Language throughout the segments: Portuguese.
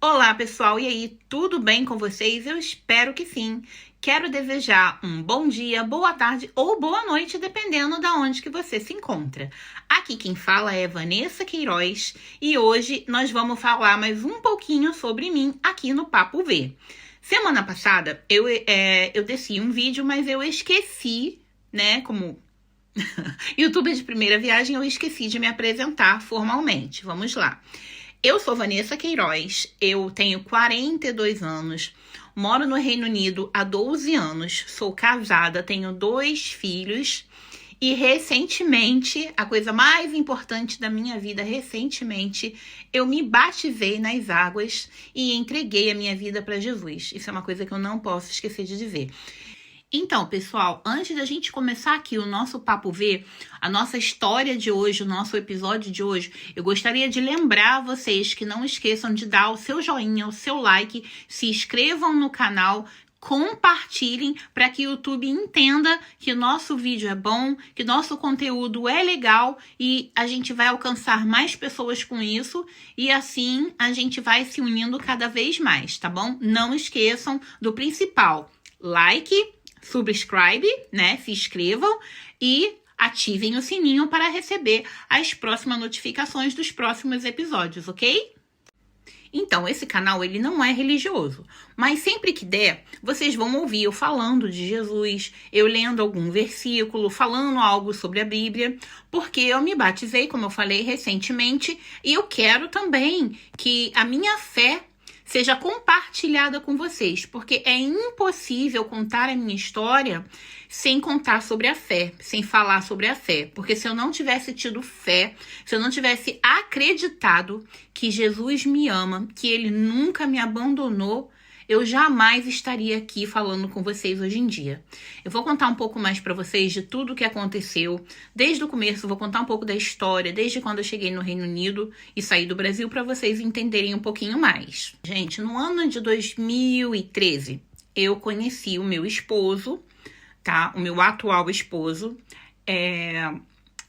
Olá, pessoal! E aí, tudo bem com vocês? Eu espero que sim. Quero desejar um bom dia, boa tarde ou boa noite, dependendo de onde que você se encontra. Aqui quem fala é Vanessa Queiroz e hoje nós vamos falar mais um pouquinho sobre mim aqui no Papo V. Semana passada eu desci um vídeo, mas eu esqueci, né, como youtuber de primeira viagem, eu esqueci de me apresentar formalmente. Vamos lá. Eu sou Vanessa Queiroz, eu tenho 42 anos, moro no Reino Unido há 12 anos, sou casada, tenho 2 filhos e recentemente, a coisa mais importante da minha vida, recentemente, eu me batizei nas águas e entreguei a minha vida para Jesus. Isso é uma coisa que eu não posso esquecer de dizer. Então, pessoal, antes da gente começar aqui o nosso Papo V, a nossa história de hoje, o nosso episódio de hoje, eu gostaria de lembrar vocês que não esqueçam de dar o seu joinha, o seu like, se inscrevam no canal, compartilhem para que o YouTube entenda que o nosso vídeo é bom, que o nosso conteúdo é legal e a gente vai alcançar mais pessoas com isso e assim a gente vai se unindo cada vez mais, tá bom? Não esqueçam do principal, like, subscribe, né? Se inscrevam e ativem o sininho para receber as próximas notificações dos próximos episódios, ok? Então, esse canal, ele não é religioso, mas sempre que der, vocês vão ouvir eu falando de Jesus, eu lendo algum versículo, falando algo sobre a Bíblia, porque eu me batizei, como eu falei recentemente, e eu quero também que a minha fé seja compartilhada com vocês, porque é impossível contar a minha história sem contar sobre a fé, sem falar sobre a fé. Porque se eu não tivesse tido fé, se eu não tivesse acreditado que Jesus me ama, que Ele nunca me abandonou, eu jamais estaria aqui falando com vocês hoje em dia. Eu vou contar um pouco mais para vocês de tudo o que aconteceu. Desde o começo, vou contar um pouco da história, desde quando eu cheguei no Reino Unido e saí do Brasil, para vocês entenderem um pouquinho mais. Gente, no ano de 2013, eu conheci o meu esposo, tá? O meu atual esposo.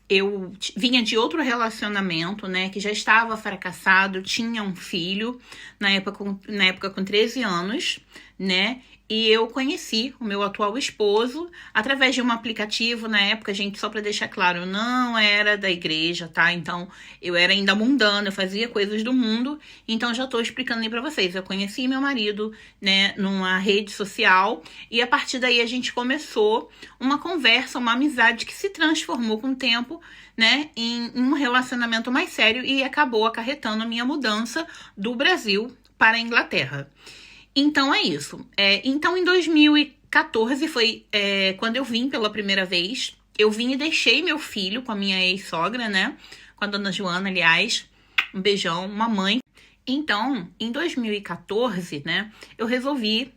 Eu vinha de outro relacionamento, né, que já estava fracassado, tinha um filho, na época com 13 anos, né, e eu conheci o meu atual esposo através de um aplicativo. Na época, gente, só para deixar claro, eu não era da igreja, tá? Então, eu era ainda mundana, eu fazia coisas do mundo, então já tô explicando aí para vocês. Eu conheci meu marido, né, numa rede social, e a partir daí a gente começou uma conversa, uma amizade que se transformou com o tempo, né, em um relacionamento mais sério e acabou acarretando a minha mudança do Brasil para a Inglaterra. Então é isso. Então em 2014 foi quando eu vim pela primeira vez. Eu vim e deixei meu filho com a minha ex-sogra, né? Com a dona Joana, aliás. Um beijão, mamãe. Então, em 2014, né? Eu resolvi,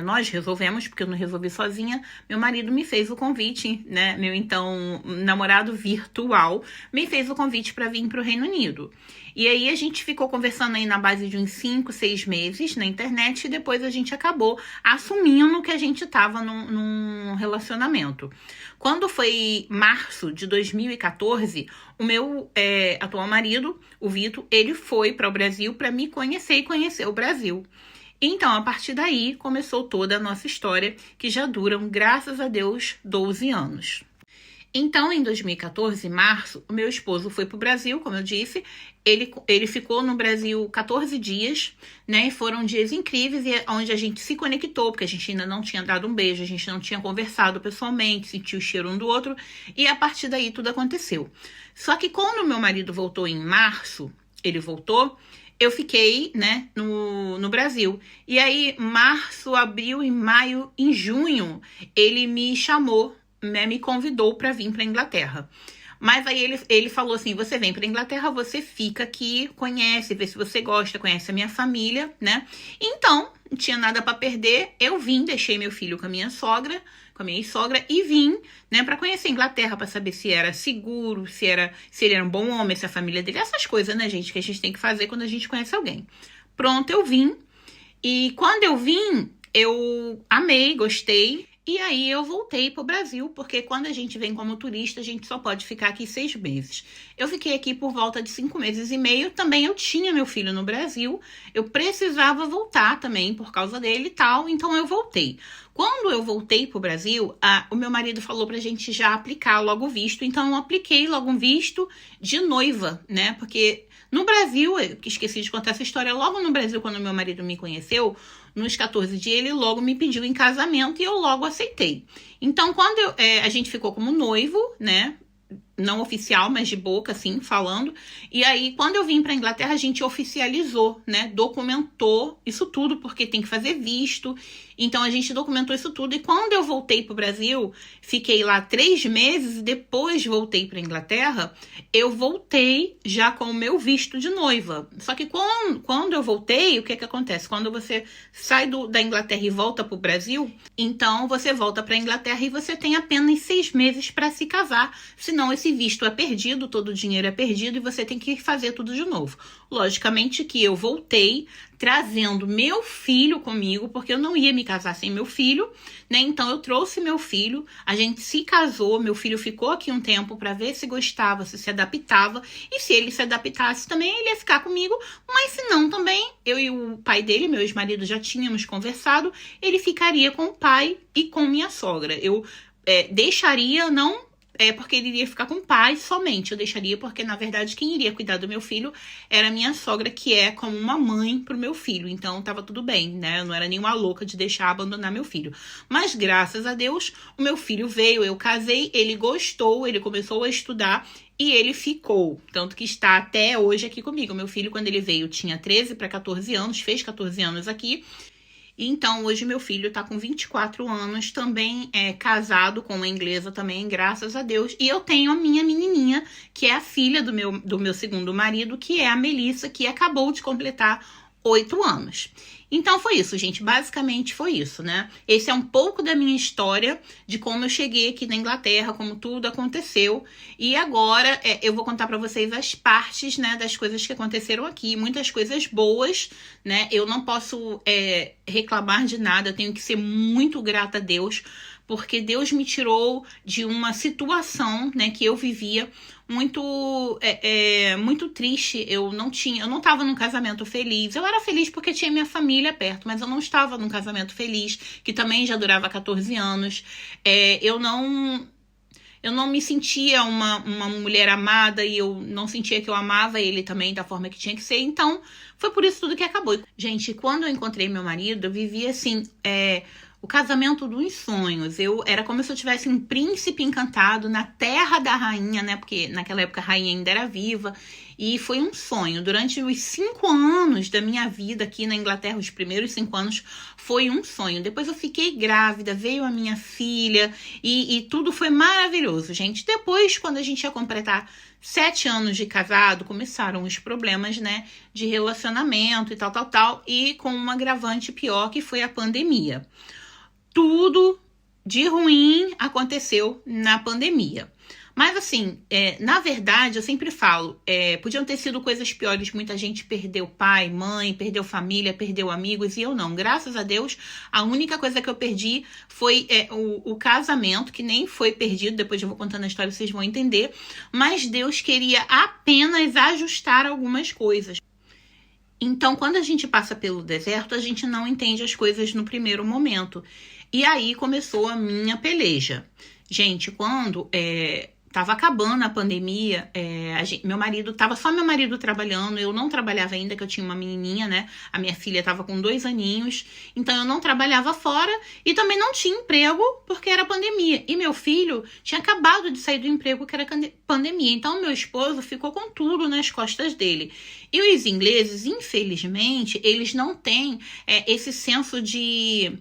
nós resolvemos, porque eu não resolvi sozinha. Meu marido me fez o convite, né? Meu então namorado virtual me fez o convite para vir para o Reino Unido. E aí a gente ficou conversando aí na base de uns 5, 6 meses na internet e depois a gente acabou assumindo que a gente estava num relacionamento. Quando foi março de 2014, o meu atual marido, o Vitor, ele foi para o Brasil para me conhecer e conhecer o Brasil. Então, a partir daí, começou toda a nossa história, que já duram, graças a Deus, 12 anos. Então, em 2014, em março, o meu esposo foi para o Brasil, como eu disse. Ele ficou no Brasil 14 dias, né? E foram dias incríveis, onde a gente se conectou, porque a gente ainda não tinha dado um beijo, a gente não tinha conversado pessoalmente, sentiu o cheiro um do outro, e a partir daí tudo aconteceu. Só que quando o meu marido voltou em março, ele voltou, eu fiquei, né, no Brasil. E aí, março, abril, em maio, em junho, ele me chamou, né, me convidou para vir para Inglaterra. Mas aí ele falou assim, você vem para Inglaterra, você fica aqui, conhece, vê se você gosta, conhece a minha família, né? Então, não tinha nada para perder, eu vim, deixei meu filho com a minha sogra, com a minha ex-sogra, e vim, né, para conhecer a Inglaterra, para saber se era seguro, se ele era um bom homem, se a família dele, essas coisas, né, gente, que a gente tem que fazer quando a gente conhece alguém. Pronto, eu vim, e quando eu vim, eu amei, gostei. E aí eu voltei pro Brasil, porque quando a gente vem como turista, a gente só pode ficar aqui 6 meses. Eu fiquei aqui por volta de 5 meses e meio. Também eu tinha meu filho no Brasil. Eu precisava voltar também por causa dele e tal, então eu voltei. Quando eu voltei pro Brasil, o meu marido falou pra gente já aplicar logo o visto. Então eu apliquei logo um visto de noiva, né? Porque no Brasil, eu esqueci de contar essa história, logo no Brasil, quando meu marido me conheceu, nos 14 dias, ele logo me pediu em casamento e eu logo aceitei. Então, quando a gente ficou como noivo, né? Não oficial, mas de boca, assim, falando. E aí, quando eu vim pra Inglaterra, a gente oficializou, né? Documentou isso tudo, porque tem que fazer visto. Então, a gente documentou isso tudo. E quando eu voltei pro Brasil, fiquei lá 3 meses e depois voltei pra Inglaterra, eu voltei já com o meu visto de noiva. Só que quando eu voltei, o que acontece? Quando você sai da Inglaterra e volta pro Brasil, então você volta pra Inglaterra e você tem apenas 6 meses para se casar. Senão, esse visto é perdido, todo o dinheiro é perdido e você tem que fazer tudo de novo. Logicamente que eu voltei trazendo meu filho comigo, porque eu não ia me casar sem meu filho, né? Então eu trouxe meu filho, a gente se casou, meu filho ficou aqui um tempo para ver se gostava, se adaptava, e se ele se adaptasse também, ele ia ficar comigo, mas se não também, eu e o pai dele, meu ex-marido, já tínhamos conversado, ele ficaria com o pai e com minha sogra. Eu deixaria, não porque ele iria ficar com o pai somente. Eu deixaria porque, na verdade, quem iria cuidar do meu filho era a minha sogra, que é como uma mãe pro meu filho. Então, tava tudo bem, né? Eu não era nenhuma louca de deixar abandonar meu filho. Mas, graças a Deus, o meu filho veio, eu casei, ele gostou, ele começou a estudar e ele ficou. Tanto que está até hoje aqui comigo. Meu filho, quando ele veio, tinha 13 para 14 anos, fez 14 anos aqui. Então, hoje meu filho tá com 24 anos, também é casado com uma inglesa também, graças a Deus. E eu tenho a minha menininha, que é a filha do meu segundo marido, que é a Melissa, que acabou de completar 8 anos. Então foi isso, gente. Basicamente foi isso, né? Esse é um pouco da minha história, de como eu cheguei aqui na Inglaterra, como tudo aconteceu. E agora eu vou contar pra vocês as partes, né, das coisas que aconteceram aqui. Muitas coisas boas, né? Eu não posso reclamar de nada, eu tenho que ser muito grata a Deus, porque Deus me tirou de uma situação, né, que eu vivia muito triste. Eu não estava num casamento feliz. Eu era feliz porque tinha minha família perto, mas eu não estava num casamento feliz, que também já durava 14 anos. Eu não me sentia uma mulher amada e eu não sentia que eu amava ele também da forma que tinha que ser. Então, foi por isso tudo que acabou. Gente, quando eu encontrei meu marido, eu vivia assim, o casamento dos sonhos. Era como se eu tivesse um príncipe encantado na terra da rainha, né? Porque naquela época a rainha ainda era viva. E foi um sonho. Durante os 5 anos da minha vida aqui na Inglaterra, os primeiros 5 anos, foi um sonho. Depois eu fiquei grávida, veio a minha filha e tudo foi maravilhoso, gente. Depois, quando a gente ia completar 7 anos de casado, começaram os problemas, né, de relacionamento e tal. E com um agravante pior, que foi a pandemia. Tudo de ruim aconteceu na pandemia. Mas assim, na verdade, eu sempre falo, podiam ter sido coisas piores. Muita gente perdeu pai, mãe, perdeu família, perdeu amigos, e eu não. Graças a Deus, a única coisa que eu perdi foi o casamento, que nem foi perdido. Depois eu vou contando a história, vocês vão entender. Mas Deus queria apenas ajustar algumas coisas. Então, quando a gente passa pelo deserto, a gente não entende as coisas no primeiro momento. E aí começou a minha peleja. Gente, quando tava acabando a pandemia, tava só meu marido trabalhando, eu não trabalhava ainda, que eu tinha uma menininha, né? A minha filha tava com 2 aninhos, então eu não trabalhava fora e também não tinha emprego porque era pandemia. E meu filho tinha acabado de sair do emprego, que era pandemia. Então meu esposo ficou com tudo nas costas dele. E os ingleses, infelizmente, eles não têm esse senso de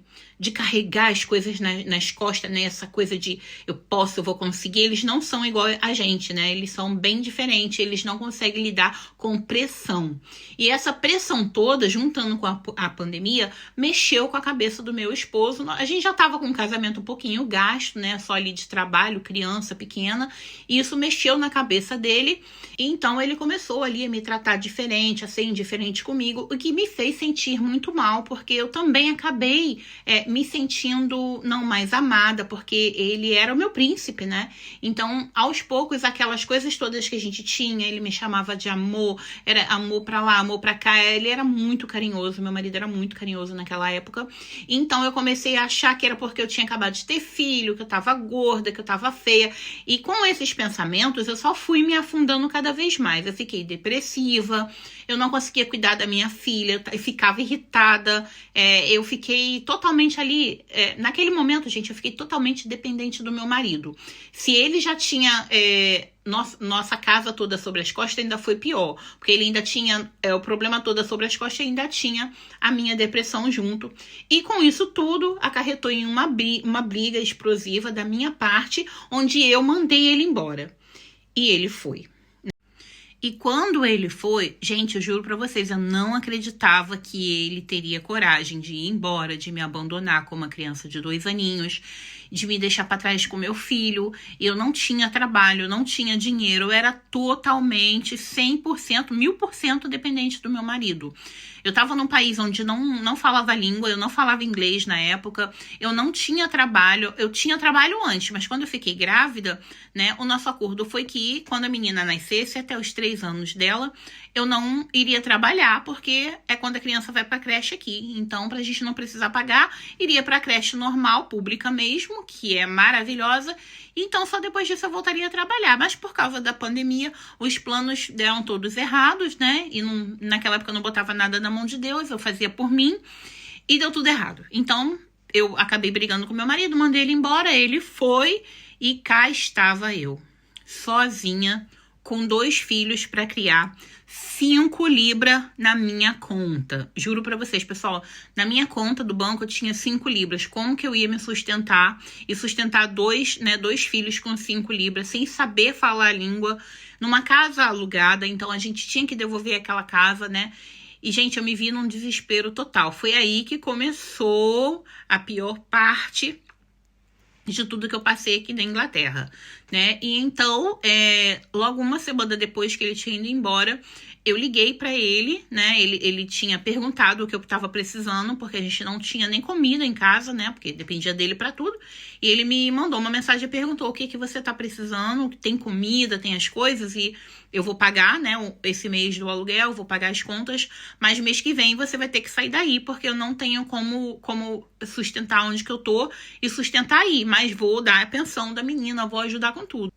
carregar as coisas nas costas, né? Essa coisa de eu vou conseguir. Eles não são igual a gente, né? Eles são bem diferentes, eles não conseguem lidar com pressão. E essa pressão toda, juntando com a pandemia, mexeu com a cabeça do meu esposo. A gente já tava com um casamento um pouquinho gasto, né? Só ali de trabalho, criança pequena. E isso mexeu na cabeça dele. E então ele começou ali a me tratar diferente, a ser indiferente comigo, o que me fez sentir muito mal, porque eu também acabei me sentindo não mais amada, porque ele era o meu príncipe, né? Então, aos poucos, aquelas coisas todas que a gente tinha, ele me chamava de amor, era amor pra lá, amor pra cá, ele era muito carinhoso, meu marido era muito carinhoso naquela época. Então, eu comecei a achar que era porque eu tinha acabado de ter filho, que eu tava gorda, que eu tava feia. E com esses pensamentos, eu só fui me afundando cada vez mais. Eu fiquei depressiva, eu não conseguia cuidar da minha filha, eu ficava irritada, eu fiquei totalmente ali, naquele momento, gente, eu fiquei totalmente dependente do meu marido. Se ele já tinha nossa casa toda sobre as costas, ainda foi pior, porque ele ainda tinha o problema todo sobre as costas e ainda tinha a minha depressão junto. E com isso tudo, acarretou em uma briga explosiva da minha parte, onde eu mandei ele embora. E ele foi. E quando ele foi, gente, eu juro pra vocês, eu não acreditava que ele teria coragem de ir embora, de me abandonar como uma criança de 2 aninhos, de me deixar pra trás com meu filho. Eu não tinha trabalho, não tinha dinheiro, eu era totalmente 100%, 1000% dependente do meu marido. Eu tava num país onde não falava língua, eu não falava inglês na época, eu não tinha trabalho, eu tinha trabalho antes, mas quando eu fiquei grávida, né, o nosso acordo foi que quando a menina nascesse, até os 3 anos dela, eu não iria trabalhar, porque é quando a criança vai pra creche aqui. Então, pra gente não precisar pagar, iria pra creche normal, pública mesmo, que é maravilhosa. Então, só depois disso eu voltaria a trabalhar. Mas por causa da pandemia, os planos deram todos errados, né? E naquela época eu não botava nada na mão de Deus, eu fazia por mim. E deu tudo errado. Então, eu acabei brigando com meu marido, mandei ele embora, ele foi. E cá estava eu, sozinha, com 2 filhos para criar, 5 libras na minha conta. Juro pra vocês, pessoal, na minha conta do banco eu tinha 5 libras. Como que eu ia me sustentar e sustentar 2 filhos com 5 libras, sem saber falar a língua, numa casa alugada? Então a gente tinha que devolver aquela casa, né? E, gente, eu me vi num desespero total. Foi aí que começou a pior parte de tudo que eu passei aqui na Inglaterra, né? E então, logo uma semana depois que ele tinha ido embora, eu liguei pra ele, né? Ele tinha perguntado o que eu tava precisando, porque a gente não tinha nem comida em casa, né? Porque dependia dele pra tudo. E ele me mandou uma mensagem e perguntou: o que você tá precisando? Tem comida, tem as coisas, e eu vou pagar, né? Esse mês do aluguel, vou pagar as contas, mas mês que vem você vai ter que sair daí, porque eu não tenho como sustentar onde que eu tô e sustentar aí, mas vou dar a pensão da menina, vou ajudar com tudo.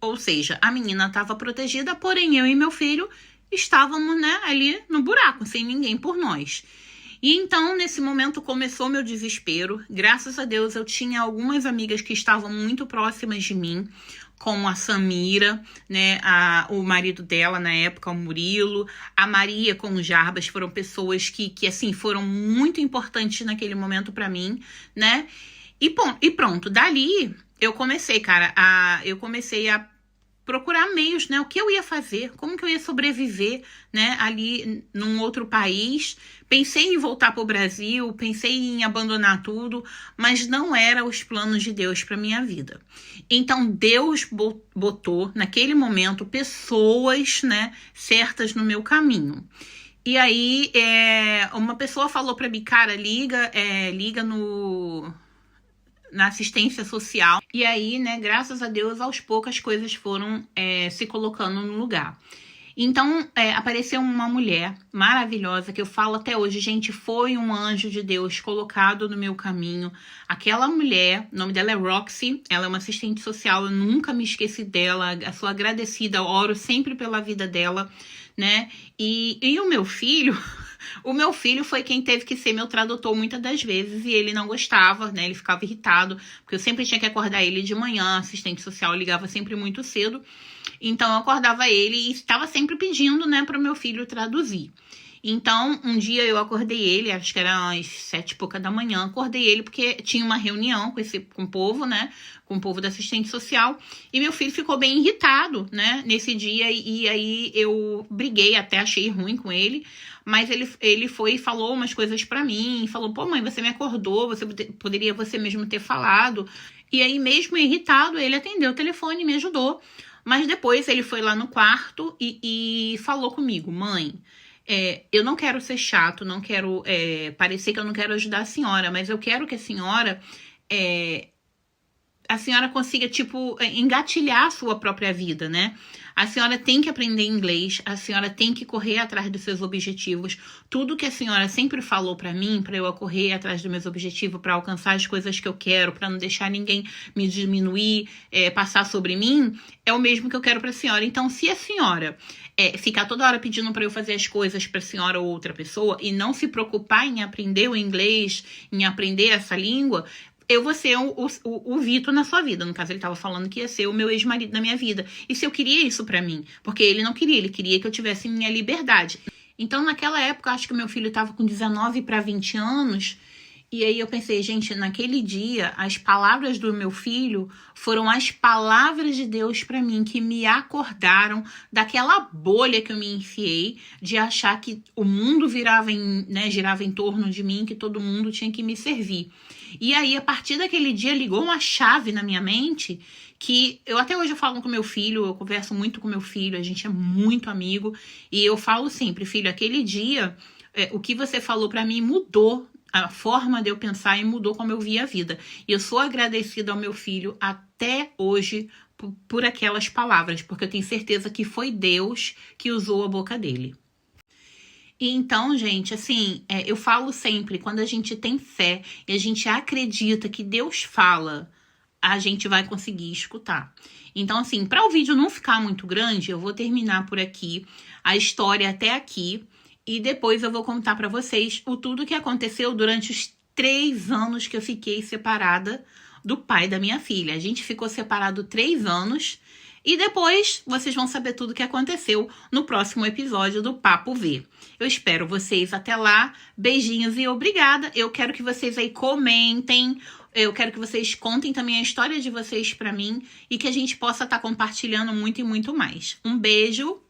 Ou seja, a menina estava protegida, porém eu e meu filho estávamos, né, ali no buraco, sem ninguém por nós. E então, nesse momento, começou meu desespero. Graças a Deus, eu tinha algumas amigas que estavam muito próximas de mim, como a Samira, né, o marido dela na época, o Murilo, a Maria com o Jarbas, foram pessoas que assim, foram muito importantes naquele momento para mim, né? E pronto, dali eu comecei, cara, eu comecei a procurar meios, né? O que eu ia fazer, como que eu ia sobreviver, né? Ali num outro país. Pensei em voltar para o Brasil, pensei em abandonar tudo, mas não era os planos de Deus para minha vida. Então Deus botou naquele momento pessoas, né, certas no meu caminho. E aí uma pessoa falou para mim: cara, liga na assistência social. E aí, né, graças a Deus, aos poucos as coisas foram se colocando no lugar. Então, apareceu uma mulher maravilhosa, que eu falo até hoje, gente, foi um anjo de Deus colocado no meu caminho. Aquela mulher, o nome dela é Roxy, ela é uma assistente social, eu nunca me esqueci dela, eu sou agradecida, oro sempre pela vida dela, né? E o meu filho... O meu filho foi quem teve que ser meu tradutor muitas das vezes, e ele não gostava, né? Ele ficava irritado, porque eu sempre tinha que acordar ele de manhã, a assistente social ligava sempre muito cedo. Então eu acordava ele e estava sempre pedindo, né, para o meu filho traduzir. Então, um dia eu acordei ele, acho que era às 7 e pouca da manhã, acordei ele porque tinha uma reunião com o povo, né, com o povo da assistente social, e meu filho ficou bem irritado, né, nesse dia, e aí eu briguei, até achei ruim com ele, mas ele foi e falou umas coisas pra mim, falou: pô, mãe, você me acordou, poderia você mesmo ter falado. E aí, mesmo irritado, ele atendeu o telefone e me ajudou. Mas depois ele foi lá no quarto e falou comigo: mãe, Eu não quero ser chato, não quero parecer que eu não quero ajudar a senhora, mas eu quero que a senhora consiga, tipo, engatilhar a sua própria vida, né? A senhora tem que aprender inglês, a senhora tem que correr atrás dos seus objetivos. Tudo que a senhora sempre falou pra mim, pra eu correr atrás dos meus objetivos, pra alcançar as coisas que eu quero, pra não deixar ninguém me diminuir, passar sobre mim, é o mesmo que eu quero pra senhora. Então, se a senhora ficar toda hora pedindo pra eu fazer as coisas pra senhora ou outra pessoa e não se preocupar em aprender o inglês, em aprender essa língua, eu vou ser o Vitor na sua vida. No caso, ele estava falando que ia ser o meu ex-marido na minha vida. E se eu queria isso pra mim? Porque ele não queria, ele queria que eu tivesse minha liberdade. Então, naquela época, acho que meu filho estava com 19 para 20 anos. E aí eu pensei, gente, naquele dia, as palavras do meu filho foram as palavras de Deus pra mim, que me acordaram daquela bolha que eu me enfiei, de achar que o mundo girava em torno de mim, que todo mundo tinha que me servir. E aí, a partir daquele dia, ligou uma chave na minha mente que até hoje eu falo com meu filho, eu converso muito com meu filho, a gente é muito amigo, e eu falo sempre, filho, aquele dia, o que você falou pra mim mudou a forma de eu pensar e mudou como eu via a vida. E eu sou agradecida ao meu filho até hoje por aquelas palavras, porque eu tenho certeza que foi Deus que usou a boca dele. E então, gente, assim, eu falo sempre, quando a gente tem fé e a gente acredita que Deus fala, a gente vai conseguir escutar. Então, assim, para o vídeo não ficar muito grande, eu vou terminar por aqui a história até aqui e depois eu vou contar para vocês tudo que aconteceu durante os 3 anos que eu fiquei separada do pai da minha filha. A gente ficou separado 3 anos e depois vocês vão saber tudo o que aconteceu no próximo episódio do Papo V. Eu espero vocês até lá. Beijinhos e obrigada. Eu quero que vocês aí comentem. Eu quero que vocês contem também a história de vocês pra mim e que a gente possa estar compartilhando muito e muito mais. Um beijo.